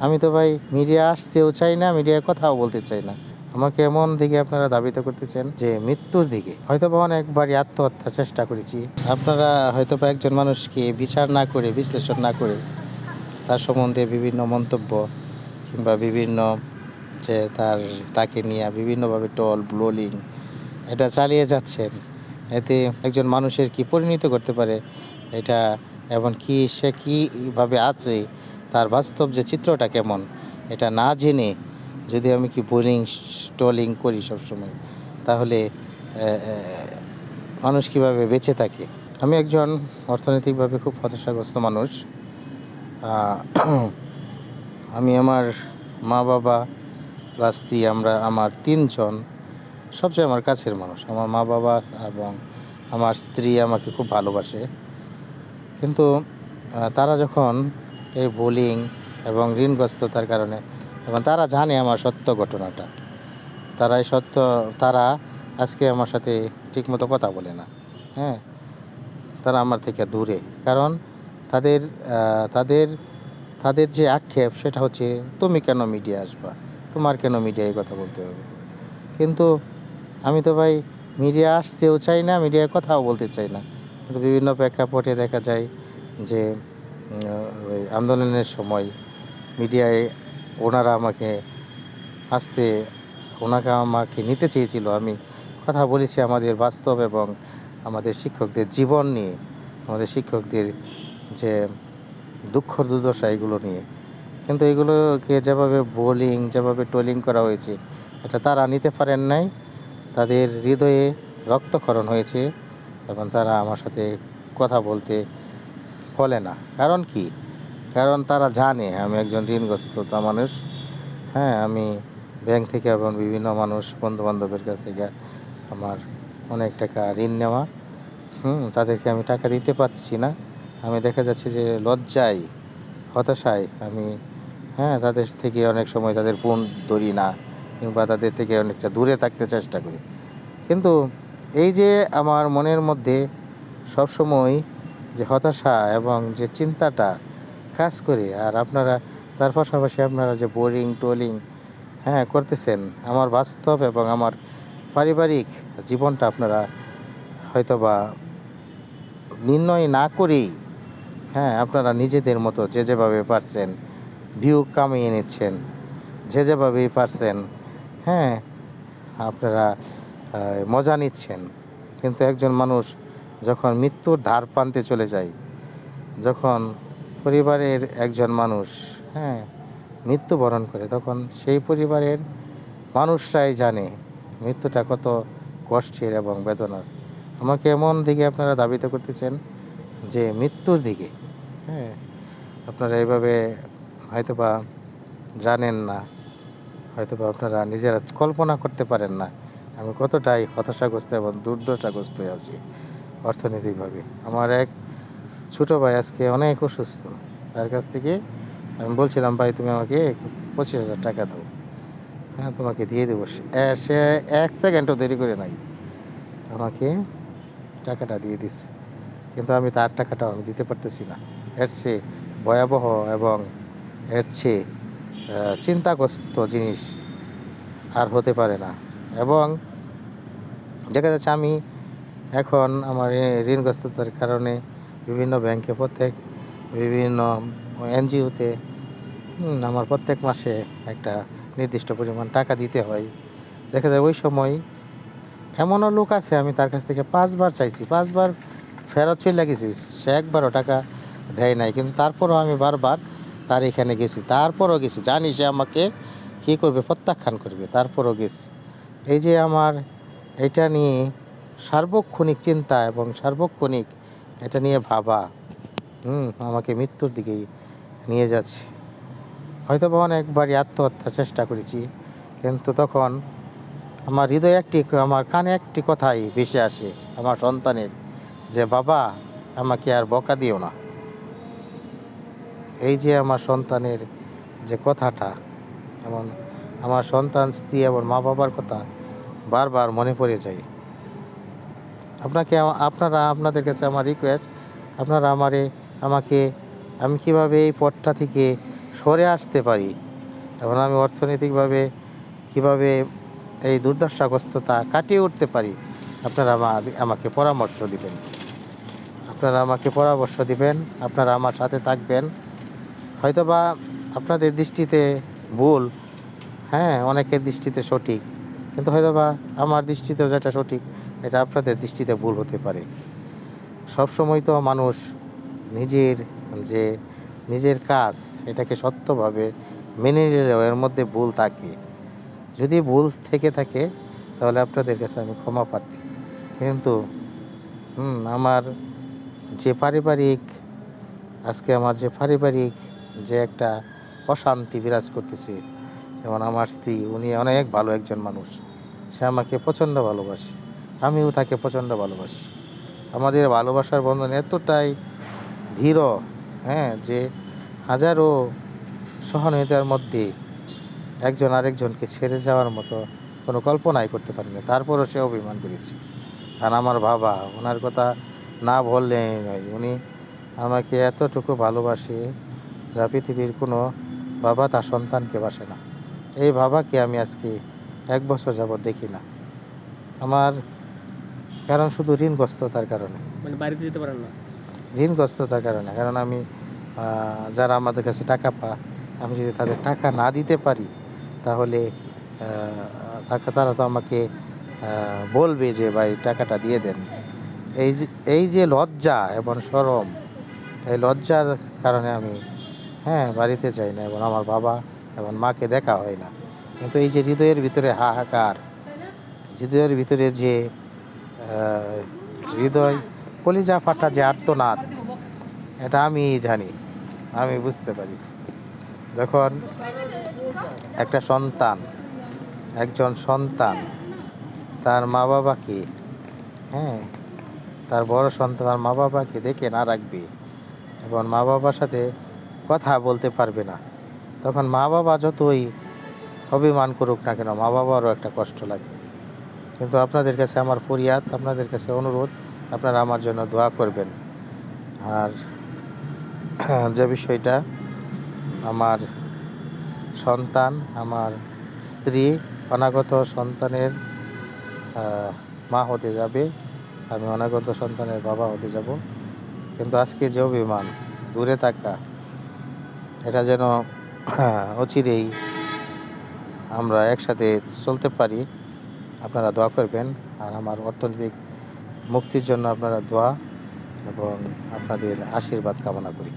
আমি তো ভাই মিডিয়া আসতেও চাই না, মিডিয়ায় কথাও বলতে চাই না। আমাকে এমন দিকে আপনারা ধাবিত করতেছেন যে মৃত্যুর দিকে। হয়তোবা অনেকবারই আত্মহত্যার চেষ্টা করেছি। আপনারা হয়তোবা একজন মানুষকে বিচার না করে, বিশ্লেষণ না করে তার সম্বন্ধে বিভিন্ন মন্তব্য কিংবা বিভিন্ন যে তাকে নিয়ে বিভিন্নভাবে ট্রোলিং এটা চালিয়ে যাচ্ছেন। এতে একজন মানুষের কি পরিণত করতে পারে এটা, এবং কি সে কীভাবে আছে, তার বাস্তব যে চিত্রটা কেমন, এটা না জেনে যদি আমি কি ট্রোলিং করি সবসময়, তাহলে মানুষ কীভাবে বেঁচে থাকে। আমি একজন অর্থনৈতিকভাবে খুব হতাশাগ্রস্ত মানুষ। আমি আমার মা বাবা প্লাস আমার 3 জন সবচেয়ে আমার কাছের মানুষ। আমার মা বাবা এবং আমার স্ত্রী আমাকে খুব ভালোবাসে। কিন্তু তারা যখন এই বুলিং এবং ঋণগ্রস্ততার কারণে, এবং তারা জানে আমার সত্য ঘটনাটা, তারা আজকে আমার সাথে ঠিকমতো কথা বলে না। হ্যাঁ, তারা আমার থেকে দূরে। কারণ তাদের তাদের তাদের যে আক্ষেপ সেটা হচ্ছে, তুমি কেন মিডিয়া আসবা, তোমার কেন মিডিয়ায় কথা বলতে হবে। কিন্তু আমি তো ভাই মিডিয়া আসতেও চাই না, মিডিয়ায় কথাও বলতে চাই না। কিন্তু বিভিন্ন প্রেক্ষাপটে দেখা যায় যে ওই আন্দোলনের সময় মিডিয়ায় ওনারা আমাকে নিতে চেয়েছিল। আমি কথা বলেছি আমাদের বাস্তব এবং আমাদের শিক্ষকদের জীবন নিয়ে, আমাদের শিক্ষকদের যে দুঃখ দুর্দশা এগুলো নিয়ে। কিন্তু এগুলোকে যেভাবে ট্রোলিং করা হয়েছে, এটা তারা নিতে পারেন নাই। তাদের হৃদয়ে রক্তক্ষরণ হয়েছে এবং তারা আমার সাথে কথা বলতে বলে না। কারণ কি? কারণ তারা জানে আমি একজন ঋণগ্রস্ততা মানুষ। হ্যাঁ, আমি ব্যাংক থেকে এবং বিভিন্ন বন্ধু-বান্ধবের কাছ থেকে আমার অনেক টাকা ঋণ নেওয়া। তাদেরকে আমি টাকা দিতে পারছি না। আমি দেখা যাচ্ছে যে লজ্জায়, হতাশায় আমি তাদের থেকে অনেক সময় তাদের ফোন ধরি না, কিংবা তাদের থেকে অনেকটা দূরে থাকতে চেষ্টা করি। কিন্তু এই যে আমার মনের মধ্যে সবসময় যে হতাশা এবং যে চিন্তাটা কাজ করে, আর তার পাশাপাশি আপনারা যে ট্রোলিং করতেছেন, আমার বাস্তব এবং আমার পারিবারিক জীবনটা আপনারা হয়তোবা নির্ণয় না করেই আপনারা নিজেদের মতো যেভাবে পারছেন ভিউ কামিয়ে নিচ্ছেন, যেভাবেই পারছেন আপনারা মজা নিচ্ছেন। কিন্তু একজন মানুষ যখন মৃত্যুর ধার প্রান্তে চলে যায়, যখন পরিবারের একজন মানুষ মৃত্যুবরণ করে, তখন সেই পরিবারের মানুষরাই জানে মৃত্যুটা কত কষ্টের এবং বেদনার। আমাকে এমন দিকে আপনারা ধাবিত করতেছেন যে মৃত্যুর দিকে। আপনারা এইভাবে হয়তোবা জানেন না, হয়তোবা আপনারা নিজেরা কল্পনা করতে পারেন না আমি কতটাই হতাশাগ্রস্ত এবং দুর্দশাগ্রস্ত আছি অর্থনৈতিকভাবে। আমার এক ছোটো ভাই আজকে অনেক অসুস্থ। তার কাছ থেকে আমি বলছিলাম, ভাই তুমি আমাকে 25,000 টাকা দাও, তোমাকে দিয়ে দেবো। সে 1 সেকেন্ডও দেরি করে নাই, আমাকে টাকাটা দিয়ে দিচ্ছে। কিন্তু আমি তার টাকাটাও আমি দিতে পারতেছি না। এর চেয়ে ভয়াবহ এবং এর চেয়ে চিন্তাগ্রস্ত জিনিস আর হতে পারে না। এবং দেখা যাচ্ছে আমি এখন আমার ঋণগ্রস্ততার কারণে বিভিন্ন ব্যাংকে, বিভিন্ন এনজিওতে আমার প্রত্যেক মাসে একটা নির্দিষ্ট পরিমাণ টাকা দিতে হয়। দেখা যায় ওই সময় এমনও লোক আছে, আমি তার কাছ থেকে 5 বার চাইছি, 5 বার ফেরত চলে গেছি, সে একবারও টাকা দেয় নাই। কিন্তু তারপরও আমি বারবার তার এখানে গেছি, তারপরও গেছি, জানি সে আমাকে কী করবে, প্রত্যাখ্যান করবে, তারপরও গেছি। এই যে আমার এটা নিয়ে সার্বক্ষণিক চিন্তা এবং সার্বক্ষণিক এটা নিয়ে ভাবা আমাকে মৃত্যুর দিকেই নিয়ে যাচ্ছে। হয়তোবা অনেকবারই আত্মহত্যার চেষ্টা করেছি, কিন্তু তখন আমার হৃদয়ে আমার কানে একটি কথাই ভেসে আসে আমার সন্তানের, যে বাবা আমাকে আর বকা দিও না। এই যে আমার সন্তানের যে কথাটা, এমন আমার সন্তান, স্ত্রী এবং মা বাবার কথা বারবার মনে পড়ে যায়। আপনাদের কাছে আমার রিকোয়েস্ট, আপনারা আমি কিভাবে এই পথটা থেকে সরে আসতে পারি এবং আমি অর্থনৈতিকভাবে কীভাবে এই দুর্দশাগ্রস্ততা কাটিয়ে উঠতে পারি, আপনারা আমাকে পরামর্শ দিবেন। আপনারা আমাকে পরামর্শ দিবেন, আপনারা আমার সাথে থাকবেন। হয়তোবা আপনাদের দৃষ্টিতে ভুল, হ্যাঁ, অনেকের দৃষ্টিতে সঠিক, কিন্তু হয়তোবা আমার দৃষ্টিতেও যেটা সঠিক এটা আপনাদের দৃষ্টিতে ভুল হতে পারে। সবসময় তো মানুষ নিজের যে নিজের কাজ এটাকে সত্যভাবে মেনে নিলেও এর মধ্যে ভুল থাকে। যদি ভুল থেকে থাকে তাহলে আপনাদের কাছে আমি ক্ষমা প্রার্থী। কিন্তু আমার যে পারিবারিক আমার যে পারিবারিক যে একটা অশান্তি বিরাজ করতেছে, যেমন আমার স্ত্রী, উনি অনেক ভালো একজন মানুষ, সে আমাকে প্রচণ্ড ভালোবাসে, আমিও তাকে প্রচণ্ড ভালোবাসি। আমাদের ভালোবাসার বন্ধন এতটাই দৃঢ়, হ্যাঁ, যে হাজারো সহনীয়তার মধ্যে একজন আরেকজনকে ছেড়ে যাওয়ার মতো কোনো কল্পনাই করতে পারি না। তারপরও সে অভিমান করেছে। আর আমার বাবা, ওনার কথা না বললেই নয়, উনি আমাকে এতটুকু ভালোবাসে যা পৃথিবীর কোনো বাবা তার সন্তানকে বাসে না। এই বাবাকে আমি আজকে 1 বছর যাবৎ দেখি না। আমার কারণ শুধু ঋণগ্রস্ততার কারণে। মানে বাড়িতে যেতে পারেন না? ঋণগ্রস্ততার কারণে। কারণ আমি যারা আমাদের কাছে টাকা পায়, আমি যদি তাদের টাকা না দিতে পারি তাহলে তারা তো আমাকে বলবে যে ভাই টাকাটা দিয়ে দেন। এই যে লজ্জা এবং শরম, এই লজ্জার কারণে আমি বাড়িতে যাই না এবং আমার বাবা এবং মাকে দেখা হয় না। কিন্তু এই যে হৃদয়ের ভিতরে হাহাকার, হৃদয়ের ভিতরে যে হৃদয় কলিজা ফাটা যে আর্তনাদ, এটা আমি জানি, আমি বুঝতে পারি। যখন একজন সন্তান তার মা বাবাকে, তার বড় সন্তান তার মা বাবাকে দেখে না রাখবে এবং মা বাবার সাথে কথা বলতে পারবে না, তখন মা বাবা যতই অভিমান করুক না কেন, মা বাবারও একটা কষ্ট লাগে। কিন্তু আপনাদের কাছে আমার ফরিয়াদ, আপনাদের কাছে অনুরোধ, আপনারা আমার জন্য দোয়া করবেন। আর যে বিষয়টা, আমার সন্তান, আমার স্ত্রী অনাগত সন্তানের মা হতে যাবে, আমি অনাগত সন্তানের বাবা হতে যাব। কিন্তু আজকে যে অভিমান, দূরে থাকা, এটা যেন অচিরেই আমরা একসাথে চলতে পারি। আপনারা দোয়া করবেন। আর আমার অর্থনৈতিক মুক্তির জন্য আপনারা দোয়া এবং আপনাদের আশীর্বাদ কামনা করি।